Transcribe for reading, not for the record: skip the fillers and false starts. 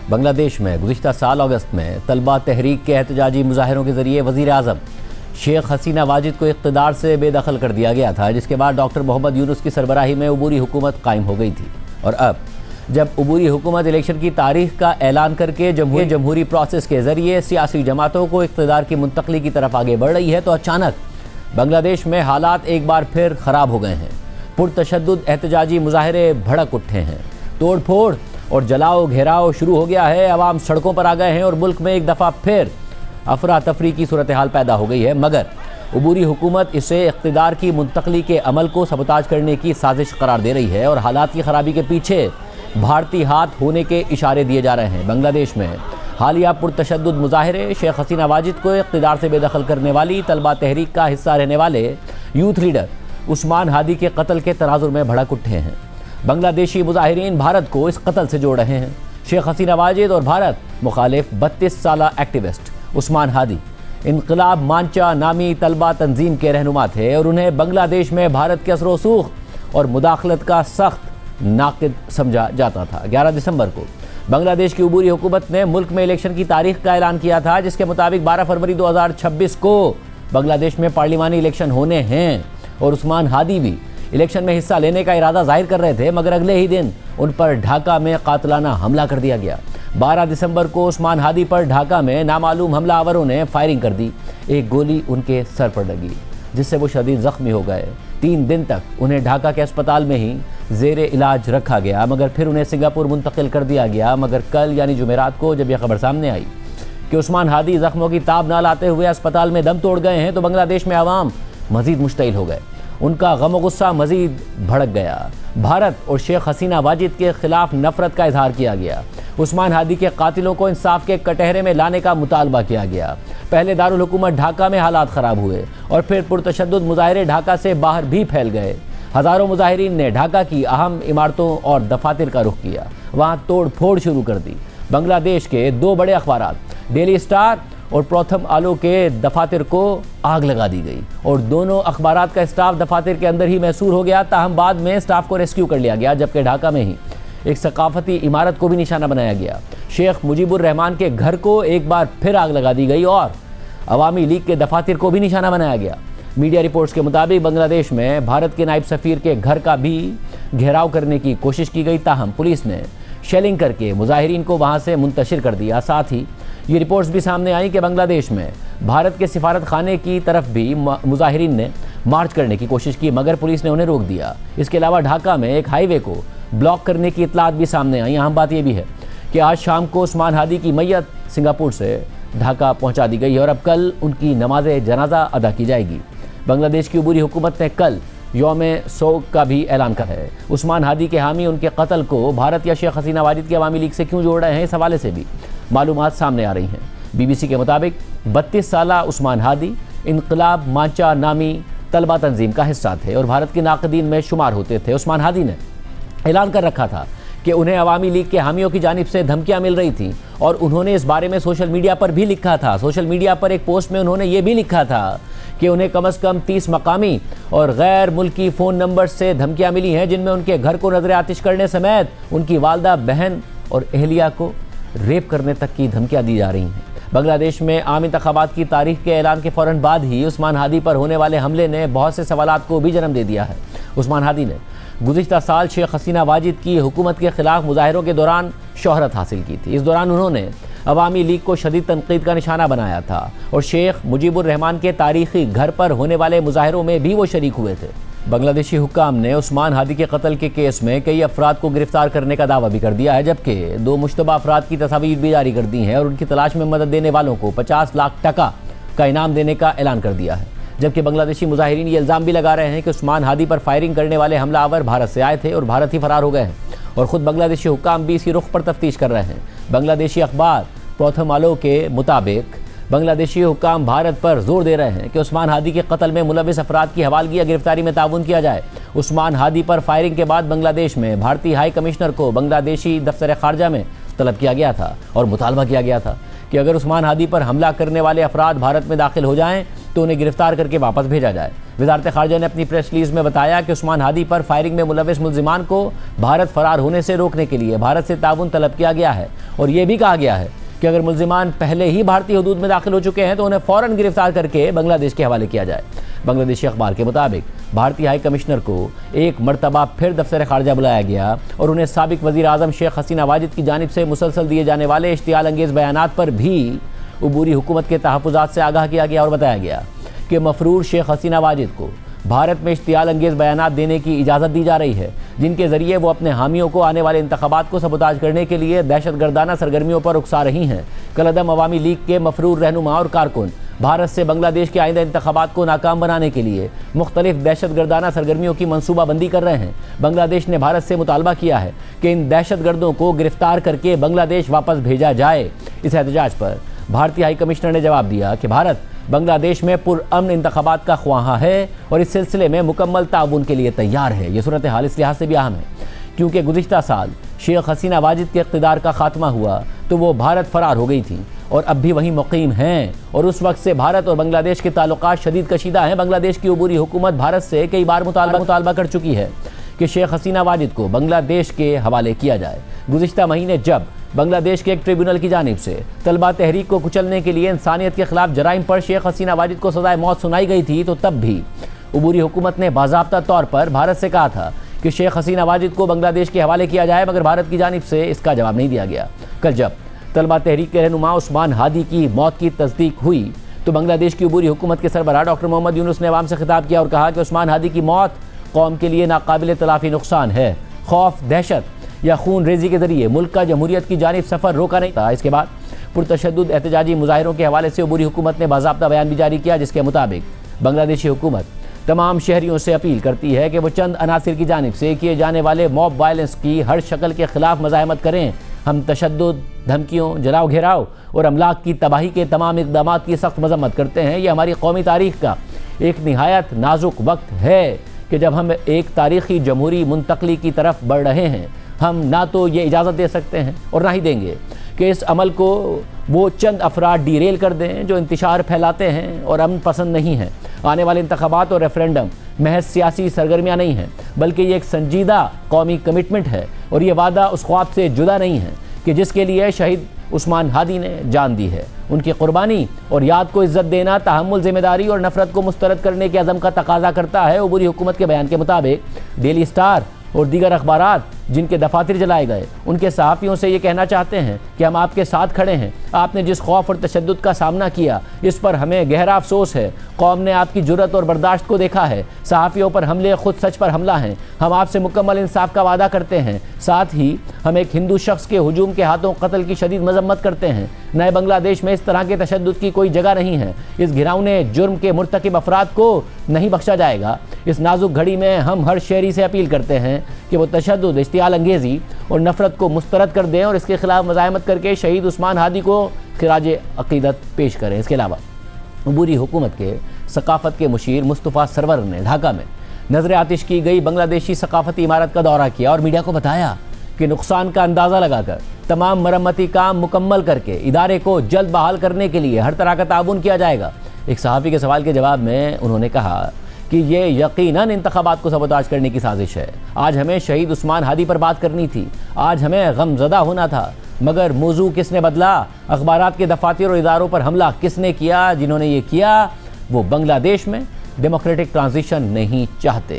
बांग्लादेश में गुज़िश्ता साल अगस्त में तलबा तहरीक के एहतजाजी मुजाहरों के ज़रिए वज़ीर आज़म शेख हसीना वाजिद को इक़्तिदार से बेदखल कर दिया गया था, जिसके बाद डॉक्टर मोहम्मद यूनुस की सरबराही में अबूरी हुकूमत कायम हो गई थी। और अब जब अबूरी हुकूमत इलेक्शन की तारीख का ऐलान करके जमहूरी प्रोसेस के ज़रिए सियासी जमातों को इक़्तिदार की मुंतकली की तरफ आगे बढ़ रही है, तो अचानक बांग्लादेश में हालात एक बार फिर ख़राब हो गए हैं। पुरतशद्दुद एहतजाजी मुजाहरे भड़क उठे हैं, तोड़ फोड़ और जलाओ घेराव शुरू हो गया है। अवाम सड़कों पर आ गए हैं और मुल्क में एक दफ़ा फिर अफरा तफरी की सूरत हाल पैदा हो गई है। मगर अबूरी हुकूमत इसे इक़्तिदार की मुंतकली के अमल को सबताज करने की साजिश करार दे रही है और हालात की ख़राबी के पीछे भारतीय हाथ होने के इशारे दिए जा रहे हैं। बांग्लादेश में हालिया पुरतशद्दुद मुजाहरे शेख हसीना वाजिद को इक़्तिदार से बेदखल करने वाली तलबा तहरीक का हिस्सा रहने वाले यूथ लीडर उस्मान हादी के कत्ल के तनाजुर में भड़क उठे हैं। बांग्लादेशी मुजाहिरीन भारत को इस कत्ल से जोड़ रहे हैं। शेख हसीना वाजिद और भारत मुखालिफ 32 साला एक्टिविस्ट उस्मान हादी इनकलाब मांचा नामी तलबा तंजीम के रहनुमा थे और उन्हें बांग्लादेश में भारत के असर रसूख और मुदाखलत का सख्त नाक़िद समझा जाता था। 11 दिसंबर को बांग्लादेश की अबूरी हुकूमत ने मुल्क में इलेक्शन की तारीख का ऐलान किया था, जिसके मुताबिक 12 फरवरी 2026 को बांग्लादेश में पार्लिमानी इलेक्शन होने हैं और उस्मान हादी भी इलेक्शन में हिस्सा लेने का इरादा जाहिर कर रहे थे। मगर अगले ही दिन उन पर ढाका में कातलाना हमला कर दिया गया। 12 दिसंबर को उस्मान हादी पर ढाका में नामालूम हमलावरों ने फायरिंग कर दी। एक गोली उनके सर पर लगी, जिससे वो शदीद ज़ख्मी हो गए। 3 दिन तक उन्हें ढाका के अस्पताल में ही ज़ेरे इलाज रखा गया, मगर फिर उन्हें सिंगापुर मुंतकिल कर दिया गया। मगर कल यानी जुमेरात को जब यह खबर सामने आई कि उस्मान हादी ज़ख्मों की ताब ना लाते हुए अस्पताल में दम तोड़ गए हैं, तो बांग्लादेश में आवाम मज़ीद मुश्तइल हो गए। उनका गम व गुस्सा मज़ीद भड़क गया। भारत और शेख हसीना वाजिद के ख़िलाफ़ नफ़रत का इजहार किया गया। उस्मान हादी के कातिलों को इंसाफ के कटहरे में लाने का मुतालबा किया गया। पहले दारुल हुकूमत ढाका में हालात ख़राब हुए और फिर पुरतशद्दुद मुजाहरे ढाका से बाहर भी फैल गए। हज़ारों मुजाहिरीन ने ढाका की अहम इमारतों और दफातर का रुख किया, वहाँ तोड़ फोड़ शुरू कर दी। बांग्लादेश के 2 बड़े अखबारात डेली स्टार और प्रथम आलो के दफातर को आग लगा दी गई और दोनों अखबारात का स्टाफ दफातर के अंदर ही महसूर हो गया। ताहम बाद में स्टाफ को रेस्क्यू कर लिया गया, जबकि ढाका में ही एक सकाफती इमारत को भी निशाना बनाया गया। शेख मुजीबुर रहमान के घर को एक बार फिर आग लगा दी गई और अवामी लीग के दफातर को भी निशाना बनाया गया। मीडिया रिपोर्ट्स के मुताबिक बांग्लादेश में भारत के नायब सफ़ीर के घर का भी घेराव करने की कोशिश की गई, ताहम पुलिस ने शेलिंग करके मुजाहिरीन को वहाँ से मुंतशिर कर दिया। साथ ही ये रिपोर्ट्स भी सामने आई कि बांग्लादेश में भारत के सिफारत खाने की तरफ भी मुजाहिरीन ने मार्च करने की कोशिश की, मगर पुलिस ने उन्हें रोक दिया। इसके अलावा ढाका में एक हाईवे को ब्लॉक करने की इतलात भी सामने आई। अहम बात यह भी है कि आज शाम को उस्मान हादी की मैयत सिंगापुर से ढाका पहुँचा दी गई है और अब कल उनकी नमाज जनाजा अदा की जाएगी। बांग्लादेश की अबूरी हुकूमत ने कल यौम सोग का भी ऐलान करा है। उस्मान हादी के हामी उनके कत्ल को भारत या शेख हसीना वाजिद की अवामी लीग से क्यों जोड़ रहे हैं, इस हवाले से भी मालूमात सामने आ रही हैं। BBC के मुताबिक 32 साला उस्मान हादी इनकलाब मांचा नामी तलबा तंजीम का हिस्सा थे और भारत के नाक़दीन में शुमार होते थे। उस्मान हादी ने ऐलान कर रखा था कि उन्हें अवामी लीग के हामियों की जानिब से धमकियां मिल रही थी और उन्होंने इस बारे में सोशल मीडिया पर भी लिखा था। सोशल मीडिया पर एक पोस्ट में उन्होंने ये भी लिखा था कि उन्हें कम से कम 30 मकामी और गैर मुल्की फ़ोन नंबर से धमकियां मिली हैं, जिनमें उनके घर को नजर आतिश करने समेत उनकी वालदा, बहन और अहलिया को रेप करने तक की धमकियां दी जा रही हैं। बांग्लादेश में आम इंतखाबात की तारीख के ऐलान के फ़ौरन बाद ही उस्मान हादी पर होने वाले हमले ने बहुत से सवालात को भी जन्म दे दिया है। उस्मान हादी ने गुज़िश्ता साल शेख हसीना वाजिद की हुकूमत के ख़िलाफ़ मुजाहरों के दौरान शोहरत हासिल की थी। इस दौरान उन्होंने अवामी लीग को शदीद तनकीद का निशाना बनाया था और शेख मुजीबुर रहमान के तारीख़ी घर पर होने वाले मुजाहरों में भी वो शरीक हुए थे। बांग्लादेशी हुक्काम ने उस्मान हादी के कत्ल के केस में कई अफराद को गिरफ्तार करने का दावा भी कर दिया है, जबकि 2 मुश्तबा अफराद की तस्वीर भी जारी कर दी हैं और उनकी तलाश में मदद देने वालों को 50 लाख टका का इनाम देने का ऐलान कर दिया है। जबकि बांग्लादेशी मुजाहिरीन ये इल्ज़ाम भी लगा रहे हैं कि उस्मान हादी पर फायरिंग करने वाले हमलावर भारत से आए थे और भारत ही फरार हो गए हैं और ख़ुद बांग्लादेशी हुक्काम भी इसी रुख पर तफ्तीश कर रहे हैं। बांग्लादेशी अखबार प्रथम आलो के मुताबिक बांग्लादेशी हुक्काम भारत पर जोर दे रहे हैं कि उस्मान हादी के कत्ल में मुलविस अफराद की हवालगी या गिरफ्तारी में ताउन किया जाए। उस्मान हादी पर फायरिंग के बाद बांग्लादेश में भारतीय हाई कमिश्नर को बांग्लादेशी दफ्तर खारजा में तलब किया गया था और मुतालबा किया गया था कि अगर उस्मान हादी पर हमला करने वाले अफराद भारत में दाखिल हो जाएं तो उन्हें गिरफ्तार करके वापस भेजा जाए। वजारत खारजा ने अपनी प्रेस रिलीज में बताया कि उस्मान हादी पर फायरिंग में मुलविस मुल्जिमान को भारत फरार होने से रोकने के लिए भारत से ताउन तलब किया गया है और ये भी कहा गया है कि अगर मुल्जिमान पहले ही भारतीय हदूद में दाखिल हो चुके हैं तो उन्हें फ़ौरन गिरफ्तार करके बांग्लादेश के हवाले किया जाए। बांग्लादेशी अखबार के मुताबिक भारतीय हाई कमिश्नर को एक मरतबा फिर दफ्तर खारजा बुलाया गया और उन्हें साबिक वज़ीर आज़म शेख हसीना वाजिद की जानिब से मुसलसल दिए जाने वाले इश्तियाल अंगेज़ बयानात पर भी उबूरी हुकूमत के तहफ़्फ़ुज़ात से आगाह किया गया और बताया गया कि मफरूर शेख हसीना वाजिद को भारत में इश्तियाल अंगेज़ बयानात देने की इजाज़त दी जा रही है, जिनके ज़रिए वो अपने हामियों को आने वाले इंतखाबात को सबूताज करने के लिए दहशतगर्दाना सरगर्मियों पर उकसा रही हैं। कलअदम अवामी लीग के मफरूर रहनुमा और कारकुन भारत से बांग्लादेश के आइंदा इंतखाबात को नाकाम बनाने के लिए मुख्तलिफ दहशतगर्दाना सरगर्मियों की मनसूबाबंदी कर रहे हैं। बांग्लादेश ने भारत से मुतालबा किया है कि इन दहशतगर्दों को गिरफ्तार करके बांग्लादेश वापस भेजा जाए। इस एहतजाज पर भारतीय हाई कमिश्नर ने जवाब दिया कि भारत बांग्लादेश में पुरअमन इंतखाबात का ख्वाहा है और इस सिलसिले में मुकम्मल ताउन के लिए तैयार है। ये सूरत हाल इस लिहाज से भी अहम है क्योंकि गुज़िश्ता साल शेख हसीना वाजिद के इक़्तिदार का खात्मा हुआ तो वो भारत फरार हो गई थी और अब भी वहीं मुक़ीम हैं और उस वक्त से भारत और बांग्लादेश के ताल्लुकात शदीद कशीदा हैं। बांग्लादेश की उबूरी हुकूमत भारत से कई बार मुतालबा कर चुकी है कि शेख हसीना वाजिद को बांग्लादेश के हवाले किया जाए। गुज़िश्ता महीने जब बांग्लादेश के एक ट्रिब्यूनल की जानिब से तलबा तहरीक को कुचलने के लिए इंसानियत के खिलाफ जराइम पर शेख हसीना वाजिद को सज़ाए मौत सुनाई गई थी तो तब भी उबूरी हुकूमत ने बाज़ाब्ता तौर पर भारत से कहा था कि शेख हसीना वाजिद को बांग्लादेश के हवाले किया जाए, मगर भारत की जानिब से इसका जवाब नहीं दिया गया। कल जब तलबा तहरीक के रहनुमा उस्मान हादी की मौत की तस्दीक हुई तो बांग्लादेश की उबूरी हुकूमत के सरबराह डॉक्टर मोहम्मद यूनुस ने अवाम से खिताब किया और कहा कि उस्मान हादी की मौत कौम के लिए नाकाबिल तलाफ़ी नुकसान है। खौफ, दहशत या खून रेजी के जरिए मुल्क का जमहूरियत की जानिब सफ़र रोका नहीं था। इसके बाद पुरतशद्दुद एहतजाजी मुजाहिरों के हवाले से उबूरी हुकूमत ने बाज़ाब्ता बयान भी जारी किया, जिसके मुताबिक बांग्लादेशी हुकूमत तमाम शहरियों से अपील करती है कि वो चंद अनासिर की जानिब से किए जाने वाले मॉब वायलेंस की हर शक्ल के ख़िलाफ़ मज़ाहमत करें। हम तशद्दुद, धमकियों, जलाओ घेराव और अमलाक की तबाही के तमाम इक़दामात की सख्त मज़म्मत करते हैं। यह हमारी कौमी तारीख़ का एक निहायत नाजुक वक्त है कि जब हम एक तारीख़ी जमहूरी मुंतकली की तरफ बढ़ रहे हैं। हम ना तो ये इजाज़त दे सकते हैं और ना ही देंगे कि इस अमल को वो चंद अफराद डीरेल कर दें जो इंतशार फैलाते हैं और अमन पसंद नहीं हैं। आने वाले इंतखाबात और रेफरेंडम महज सियासी सरगर्मियाँ नहीं हैं, बल्कि ये एक संजीदा कौमी कमिटमेंट है और ये वादा उस ख्वाब से जुदा नहीं है कि जिसके लिए शहीद उस्मान हादी ने जान दी है। उनकी कुर्बानी और याद को इज्जत देना तहम्मुल, जिम्मेदारी और नफरत को मुस्तरद करने के अज़म का तकाजा करता है। उबूरी हुकूमत के बयान के मुताबिक डेली स्टार और दीगर अखबारात जिनके दफातर जलाए गए उनके सहाफ़ियों से ये कहना चाहते हैं कि हम आपके साथ खड़े हैं। आपने जिस खौफ और तशद्दुद का सामना किया इस पर हमें गहरा अफसोस है। कौम ने आपकी जुर्रत और बर्दाश्त को देखा है। सहाफ़ियों पर हमले खुद सच पर हमला हैं। हम आपसे मुकम्मल इंसाफ का वादा करते हैं। साथ ही हम एक हिंदू शख्स के हुजूम के हाथों कत्ल की शदीद मजम्मत करते हैं। नए बांग्लादेश में इस तरह के तशद्दुद की कोई जगह नहीं है। इस घिनौने जुर्म के मुर्तकिब अफराद को नहीं बख्शा जाएगा। इस नाजुक घड़ी में हम हर शहरी से अपील करते हैं कि वो तशद्दुद, इश्तियाल अंगेज़ी और नफ़रत को मुस्तरद कर दें और इसके खिलाफ मज़ाहमत करके शहीद उस्मान हादी को खिराज अक़ीदत पेश करें। इसके अलावा उबूरी हुकूमत के सकाफ़त के मुशीर मुस्तफ़ा सरवर ने ढाका में नज़र आतिश की गई बांग्लादेशी सकाफ़ती इमारत का दौरा किया और मीडिया को बताया कि नुकसान का अंदाज़ा लगाकर तमाम मरम्मती काम मुकम्मल करके इदारे को जल्द बहाल करने के लिए हर तरह का ताउन किया जाएगा। एक सहाफ़ी के सवाल के जवाब में उन्होंने कहा कि ये यकीनन इंतखाबात को सबूताज करने की साजिश है। आज हमें शहीद उस्मान हादी पर बात करनी थी, आज हमें गमज़दा होना था, मगर मौजू किसने बदला? अखबारात के दफातर और इदारों पर हमला किसने किया? जिन्होंने ये किया वो बांग्लादेश में डेमोक्रेटिक ट्रांजिशन नहीं चाहते।